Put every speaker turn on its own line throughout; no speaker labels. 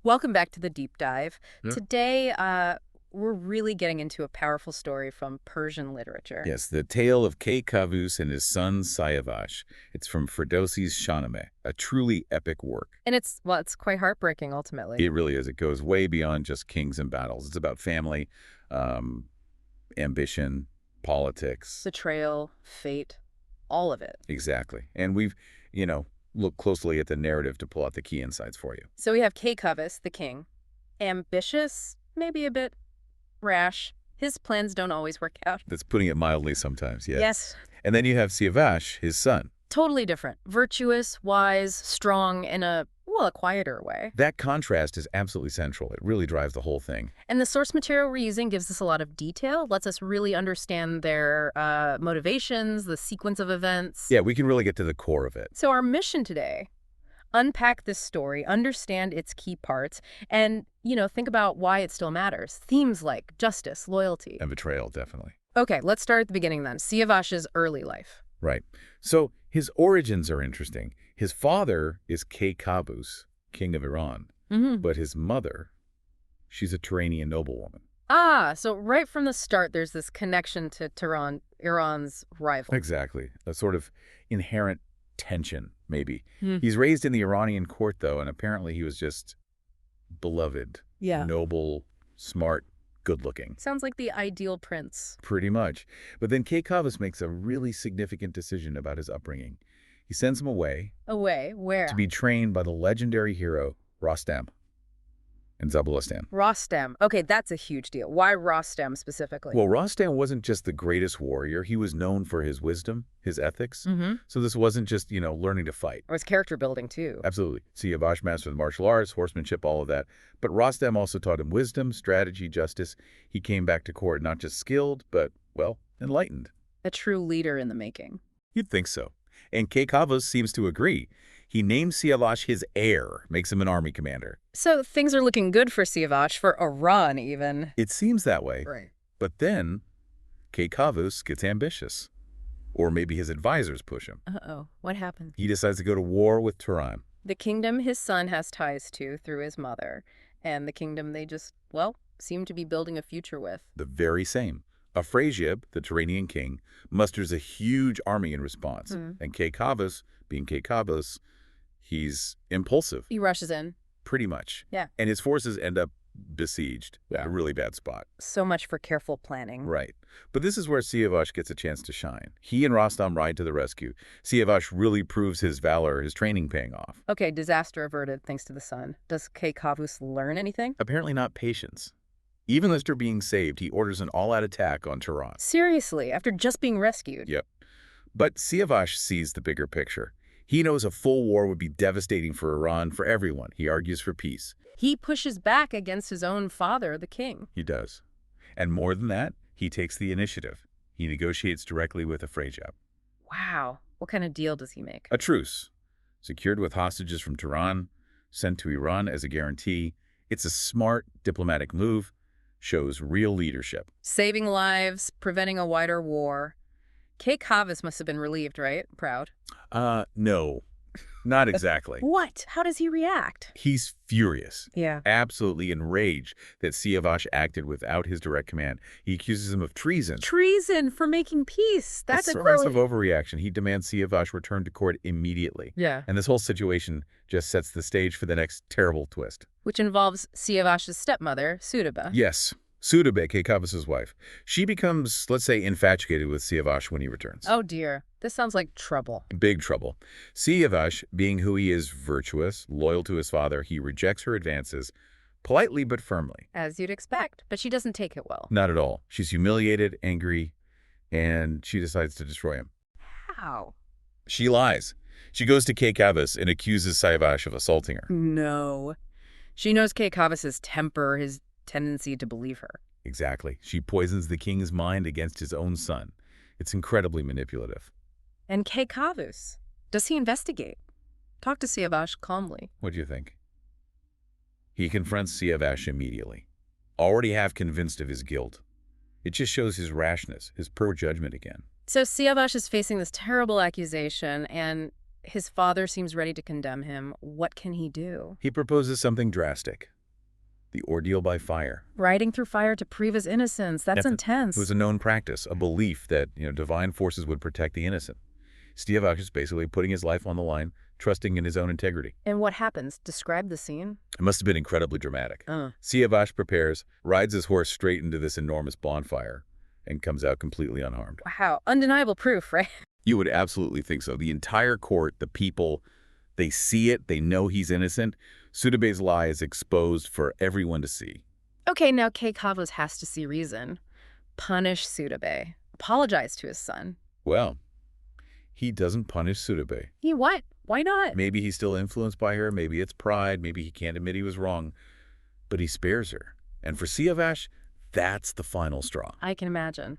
Welcome back to the deep dive.
Yeah.
Today, we're really getting into a powerful story from Persian literature.
Yes, the tale of Kavus and his son Siavash. It's from Ferdowsi's Shahnameh, a truly epic work.
And it's quite heartbreaking, ultimately.
It really is. It goes way beyond just kings and battles. It's about family, um, ambition, politics.
Betrayal, fate, all of it.
Exactly. And we've, looked closely at the narrative to pull out the key insights for you.
So we have Kavus, the king. Ambitious, maybe a bit rash. His plans don't always work out.
That's putting it mildly sometimes, yes.
Yes.
And then you have Siavash, his son.
Totally different. Virtuous, wise, strong, in a quieter way.
That contrast is absolutely central. It really drives the whole thing.
And the source material we're using gives us a lot of detail, lets us really understand their motivations, the sequence of events.
Yeah, we can really get to the core of it.
So our mission today, unpack this story, understand its key parts, and, think about why it still matters. Themes like justice, loyalty.
And betrayal, definitely.
Okay, let's start at the beginning then. Siavash's early life.
Right. So his origins are interesting. His father is Kavus, king of Iran, but his mother, she's a Turanian noblewoman.
Ah, so right from the start, there's this connection to Tehran, Iran's rival.
Exactly. A sort of inherent tension, maybe. He's raised in the Iranian court, though, and apparently he was just beloved, noble, smart, good-looking.
Sounds like the ideal prince.
Pretty much. But then Kavus makes a really significant decision about his upbringing. He sends him away.
Away? Where?
To be trained by the legendary hero Rostam in Zabulistan.
Rostam. Okay, that's a huge deal. Why Rostam specifically?
Well, Rostam wasn't just the greatest warrior. He was known for his wisdom, his ethics. So this wasn't just, learning to fight.
Or his character building, too.
Absolutely. Siavash mastered the martial arts, horsemanship, all of that. But Rostam also taught him wisdom, strategy, justice. He came back to court not just skilled, but, enlightened.
A true leader in the making.
You'd think so. And Kavus seems to agree. He names Siavash his heir, makes him an army commander.
So things are looking good for Siavash, for Iran even.
It seems that way.
Right.
But then Kavus gets ambitious. Or maybe his advisors push him.
Uh-oh. What happened?
He decides to go to war with Tehran.
The kingdom his son has ties to through his mother, and the kingdom they just, seem to be building a future with.
The very same. Afrasiab, the Turanian king, musters a huge army in response. And Kavus, being Kavus, he's impulsive.
He rushes in.
Pretty much.
Yeah.
And his forces end up besieged. A really bad spot.
So much for careful planning.
Right. But this is where Siavash gets a chance to shine. He and Rostam ride to the rescue. Siavash really proves his valor, his training paying off.
Okay, disaster averted thanks to the son. Does Kavus learn anything?
Apparently not patience. Even after being saved, he orders an all-out attack on Tehran.
Seriously, after just being rescued?
Yep. But Siavash sees the bigger picture. He knows a full war would be devastating for Iran, for everyone. He argues for peace.
He pushes back against his own father, the king.
He does. And more than that, he takes the initiative. He negotiates directly with Afrasiab.
Wow. What kind of deal does he make?
A truce. Secured with hostages from Tehran, sent to Iran as a guarantee. It's a smart diplomatic move. Shows real leadership.
Saving lives, preventing a wider war. Kavus must have been relieved, right? Proud?
No, not exactly.
What? How does he react?
He's furious.
Yeah.
Absolutely enraged that Siavash acted without his direct command. He accuses him of treason.
Treason for making peace. That's
a massive overreaction. He demands Siavash return to court immediately.
Yeah.
And this whole situation just sets the stage for the next terrible twist.
Which involves Siavash's stepmother, Sudaba.
Yes. Sudaba, Kavus's wife. She becomes, let's say, infatuated with Siavash when he returns.
Oh, dear. This sounds like trouble.
Big trouble. Siavash, being who he is, virtuous, loyal to his father, he rejects her advances, politely but firmly.
As you'd expect, but she doesn't take it well.
Not at all. She's humiliated, angry, and she decides to destroy him.
How?
She lies. She goes to Kavus and accuses Siavash of assaulting her.
No. She knows Kavus's temper, his tendency to believe her.
Exactly. She poisons the king's mind against his own son. It's incredibly manipulative.
And Kavus, does he investigate? Talk to Siavash calmly.
What do you think? He confronts Siavash immediately, already half convinced of his guilt. It just shows his rashness, his poor judgment again.
So Siavash is facing this terrible accusation, and his father seems ready to condemn him. What can he do?
He proposes something drastic. the ordeal by fire.
Riding through fire to prove his innocence. That's intense.
It was a known practice, a belief that, divine forces would protect the innocent. Siavash is basically putting his life on the line, trusting in his own integrity.
And what happens? Describe the scene.
It must have been incredibly dramatic. Siavash prepares, rides his horse straight into this enormous bonfire, and comes out completely unharmed.
Wow. Undeniable proof, right?
You would absolutely think so. The entire court, the people, they see it, they know he's innocent. Sudabe's lie is exposed for everyone to see.
Okay, now Keikavos has to see reason. Punish Sudabe. Apologize to his son.
Well, he doesn't punish Sudabe.
He what? Why not?
Maybe he's still influenced by her, maybe it's pride, maybe he can't admit he was wrong. But he spares her. And for Siavash, that's the final straw.
I can imagine.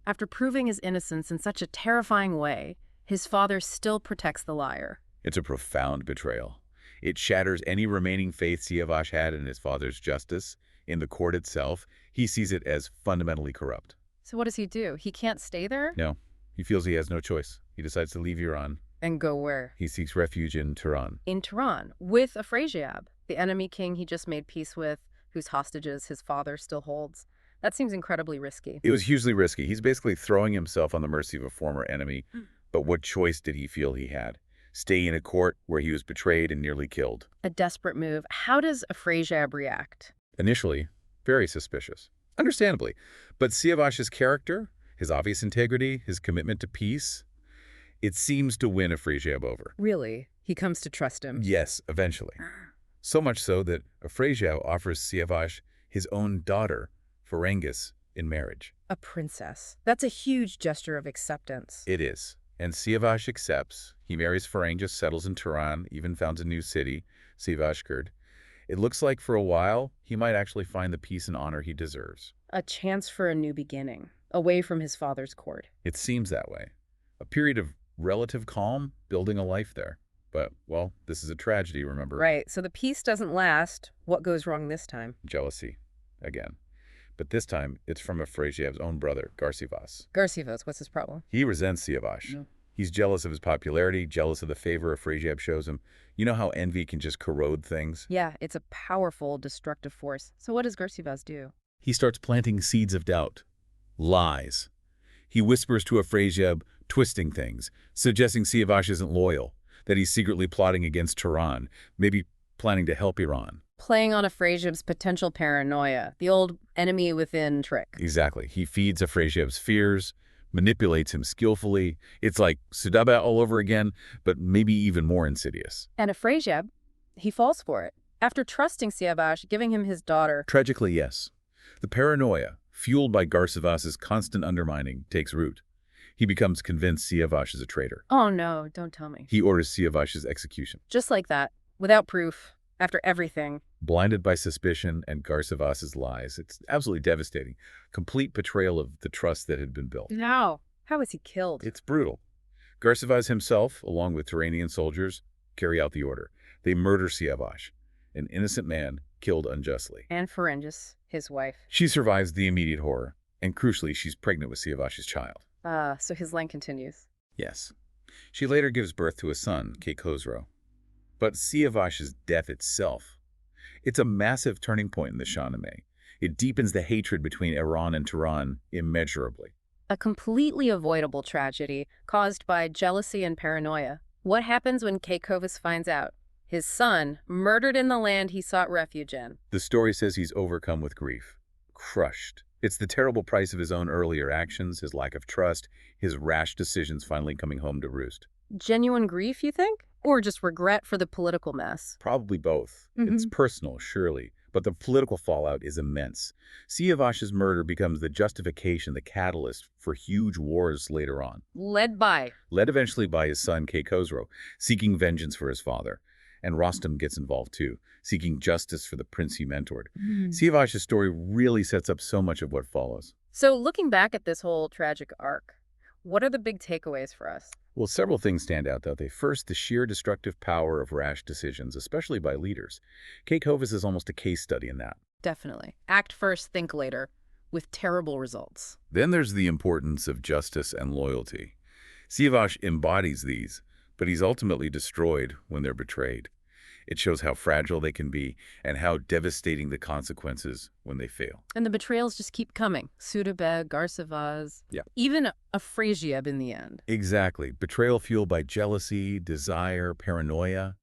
After proving his innocence in such a terrifying way, his father still protects the liar.
It's a profound betrayal. It shatters any remaining faith Siavash had in his father's justice. In the court itself, he sees it as fundamentally corrupt.
So what does he do? He can't stay there?
No. He feels he has no choice. He decides to leave Iran.
And go where?
He seeks refuge in Tehran.
In Tehran, with Afrasiab, the enemy king he just made peace with, whose hostages his father still holds. That seems incredibly risky.
It was hugely risky. He's basically throwing himself on the mercy of a former enemy. But what choice did he feel he had? Stay in a court where he was betrayed and nearly killed.
A desperate move. How does Afrasiab react?
Initially, very suspicious. Understandably. But Siavash's character, his obvious integrity, his commitment to peace, it seems to win Afrasiab over.
Really? He comes to trust him?
Yes, eventually. So much so that Afrasiab offers Siavash his own daughter, Ferengis, in marriage.
A princess. That's a huge gesture of acceptance.
It is. And Siavash accepts. He marries Ferengis, settles in Tehran, even founds a new city, Sivashgird. It looks like for a while, he might actually find the peace and honor he deserves.
A chance for a new beginning, away from his father's court.
It seems that way. A period of relative calm, building a life there. But, well, this is a tragedy, remember?
Right, so the peace doesn't last. What goes wrong this time?
Jealousy, again. But this time, it's from Afrasiab's own brother, Garsivas.
Garsivas, what's his problem?
He resents Siavash.
No.
He's jealous of his popularity, jealous of the favor Afrasiab shows him. You know how envy can just corrode things?
Yeah, it's a powerful, destructive force. So what does Garsivas do?
He starts planting seeds of doubt. Lies. He whispers to Afrasiab, twisting things, suggesting Siavash isn't loyal, that he's secretly plotting against Tehran, maybe planning to help Iran.
Playing on Afrasiab's potential paranoia, the old enemy within trick.
Exactly. He feeds Afrasiab's fears, manipulates him skillfully. It's like Sudaba all over again, but maybe even more insidious.
And Afrasiab, he falls for it. After trusting Siavash, giving him his daughter.
Tragically, yes. The paranoia, fueled by Garsivas's constant undermining, takes root. He becomes convinced Siavash is a traitor.
Oh no, don't tell me.
He orders Siavash's execution.
Just like that, without proof, after everything.
Blinded by suspicion and Garsivas's lies, it's absolutely devastating. Complete betrayal of the trust that had been built.
No. How was he killed?
It's brutal. Garsivas himself, along with Turanian soldiers, carry out the order. They murder Siavash, an innocent man killed unjustly.
And Ferengis, his wife.
She survives the immediate horror, and crucially, she's pregnant with Siavash's child.
So his line continues.
Yes. She later gives birth to a son, Khosrow. But Siavash's death itself, it's a massive turning point in the Shahnameh. It deepens the hatred between Iran and Tehran immeasurably.
A completely avoidable tragedy caused by jealousy and paranoia. What happens when Khosrow finds out? His son, murdered in the land he sought refuge in.
The story says he's overcome with grief, crushed. It's the terrible price of his own earlier actions, his lack of trust, his rash decisions finally coming home to roost.
Genuine grief, you think? Or just regret for the political mess?
Probably both. It's personal, surely, but the political fallout is immense. Siavash's murder becomes the justification, the catalyst for huge wars later on.
Led
Eventually by his son, Khosrow, seeking vengeance for his father. And Rostam gets involved too, seeking justice for the prince he mentored. Siavash's story really sets up so much of what follows.
So looking back at this whole tragic arc, what are the big takeaways for us?
Well, several things stand out, though. First, the sheer destructive power of rash decisions, especially by leaders. Khosrow is almost a case study in that.
Definitely. Act first, think later, with terrible results.
Then there's the importance of justice and loyalty. Siavash embodies these, but he's ultimately destroyed when they're betrayed. It shows how fragile they can be and how devastating the consequences when they fail.
And the betrayals just keep coming. Sudabeg, Garsavaz,
Yeah.
even Afrasiab in the end.
Exactly. Betrayal fueled by jealousy, desire, paranoia.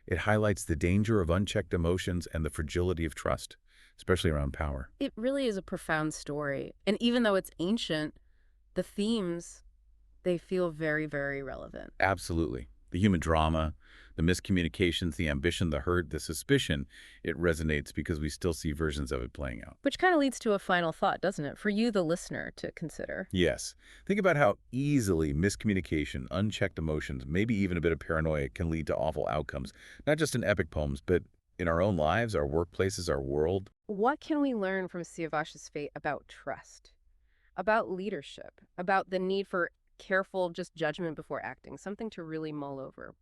It highlights the danger of unchecked emotions and the fragility of trust, especially around power.
It really is a profound story. And even though it's ancient, the themes, they feel very, very relevant.
Absolutely. The human drama, the miscommunications, the ambition, the hurt, the suspicion, it resonates because we still see versions of it playing out.
Which kind of leads to a final thought, doesn't it, for you, the listener, to consider.
Yes. Think about how easily miscommunication, unchecked emotions, maybe even a bit of paranoia can lead to awful outcomes, not just in epic poems, but in our own lives, our workplaces, our world.
What can we learn from Siavash's fate about trust, about leadership, about the need for careful just judgment before acting, something to really mull over?